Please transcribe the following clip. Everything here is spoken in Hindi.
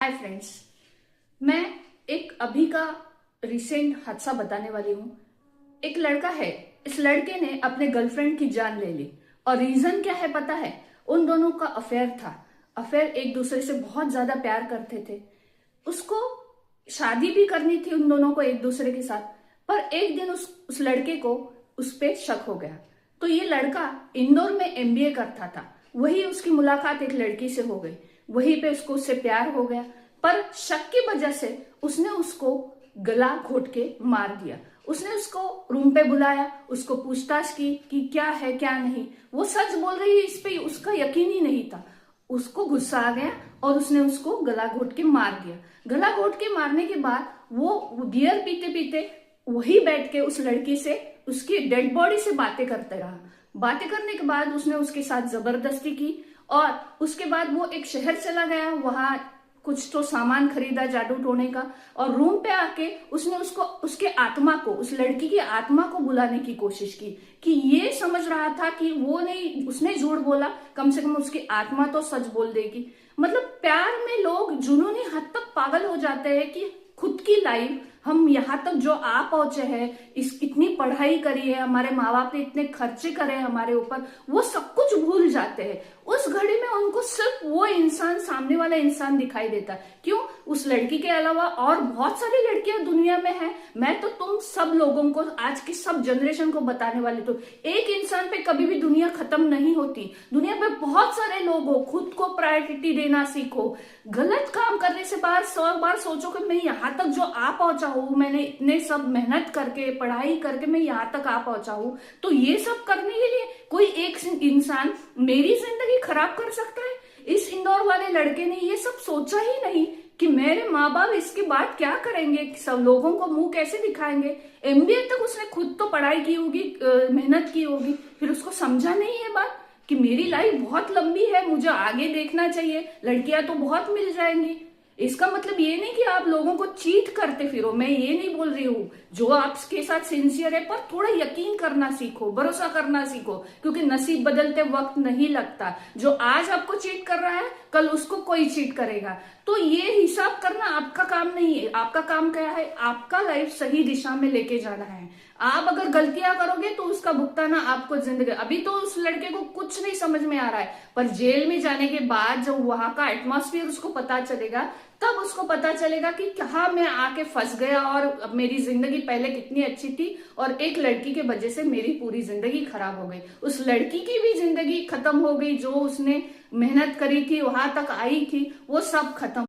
हाय फ्रेंड्स, मैं एक अभी का रिसेंट हादसा बताने वाली हूँ। एक लड़का है, इस लड़के ने अपने गर्लफ्रेंड की जान ले ली और रीजन क्या है पता है? उन दोनों का अफेयर था। अफेयर, एक दूसरे से बहुत ज्यादा प्यार करते थे। उसको शादी भी करनी थी उन दोनों को एक दूसरे के साथ। पर एक दिन उस लड़के को उस पे शक हो गया। तो ये लड़का इंदौर में एमबीए करता था। वही उसकी मुलाकात एक लड़की से हो गई। वहीं पे उससे प्यार हो गया। पर शक की वजह से उसने उसको गला घोट के मार दिया। उसने उसको रूम पे बुलाया, उसको पूछताछ की कि क्या है क्या नहीं। वो सच बोल रही है, इस पे उसका यकीन ही नहीं था। उसको गुस्सा आ गया और उसने उसको गला घोट के मार दिया। गला घोट के मारने के बाद वो बियर पीते पीते वही बैठ के उस लड़की से, उसकी डेड बॉडी से बातें करते रहा। बातें करने के बाद उसने उसके साथ जबरदस्ती की और उसके बाद वो एक शहर चला गया। वहां कुछ तो सामान खरीदा जादू टोने का, और रूम पे आके उसने उसको, उसके आत्मा को, उस लड़की की आत्मा को बुलाने की कोशिश की। कि ये समझ रहा था कि वो नहीं, उसने झूठ बोला, कम से कम उसकी आत्मा तो सच बोल देगी। मतलब प्यार में लोग जुनूनी हद तक पागल हो जाते हैं कि खुद की लाइफ, हम यहाँ तक जो आ पहुंचे हैं, इस इतनी पढ़ाई करी है, हमारे माँ बाप ने इतने खर्चे करे हैं हमारे ऊपर, वो सब कुछ भूल जाते हैं। उस घड़ी में उनको सिर्फ वो इंसान, सामने वाला इंसान दिखाई देता है। क्यों? उस लड़की के अलावा और बहुत सारी लड़कियां दुनिया में हैं। मैं तो तुम सब लोगों को, आज की सब जनरेशन को बताने वाली, तो एक इंसान पे कभी भी दुनिया खत्म नहीं होती। दुनिया पे बहुत सारे लोग हो, खुद को प्रायोरिटी देना सीखो। गलत काम करने से बार 100 बार सोचो कि मैं यहाँ तक जो आ पहुंचा हूँ, मैंने इतने सब मेहनत करके, पढ़ाई करके मैं यहाँ तक आ पहुंचा हूँ, तो ये सब करने के लिए कोई एक इंसान मेरी जिंदगी खराब कर सकता है? इस इंदौर वाले लड़के ने ये सब सोचा ही नहीं कि मेरे माँ बाप इसके बाद क्या करेंगे, सब लोगों को मुंह कैसे दिखाएंगे। एमबीए तक उसने खुद तो पढ़ाई की होगी, मेहनत की होगी, फिर उसको समझा नहीं है बात कि मेरी लाइफ बहुत लंबी है, मुझे आगे देखना चाहिए, लड़कियां तो बहुत मिल जाएंगी। इसका मतलब ये नहीं कि आप लोगों को चीट करते फिरो, मैं ये नहीं बोल रही हूँ। जो आपके साथ सिंसियर है, पर थोड़ा यकीन करना सीखो, भरोसा करना सीखो, क्योंकि नसीब बदलते वक्त नहीं लगता। जो आज आपको चीट कर रहा है, कल उसको कोई चीट करेगा। तो ये हिसाब करना आपका काम नहीं है। आपका काम क्या है? आपका लाइफ सही दिशा में लेके जाना है। आप अगर गलतियां करोगे तो उसका भुगताना आपको जिंदगी। अभी तो उस लड़के को कुछ नहीं समझ में आ रहा है, पर जेल में जाने के बाद जब वहां का एटमॉस्फेयर उसको पता चलेगा, तब उसको पता चलेगा कि कहाँ मैं आके फंस गया और मेरी जिंदगी पहले कितनी अच्छी थी और एक लड़की के वजह से मेरी पूरी जिंदगी खराब हो गई। उस लड़की की भी जिंदगी खत्म हो गई, जो उसने मेहनत करी थी, वहां तक आई थी, वो सब खत्म।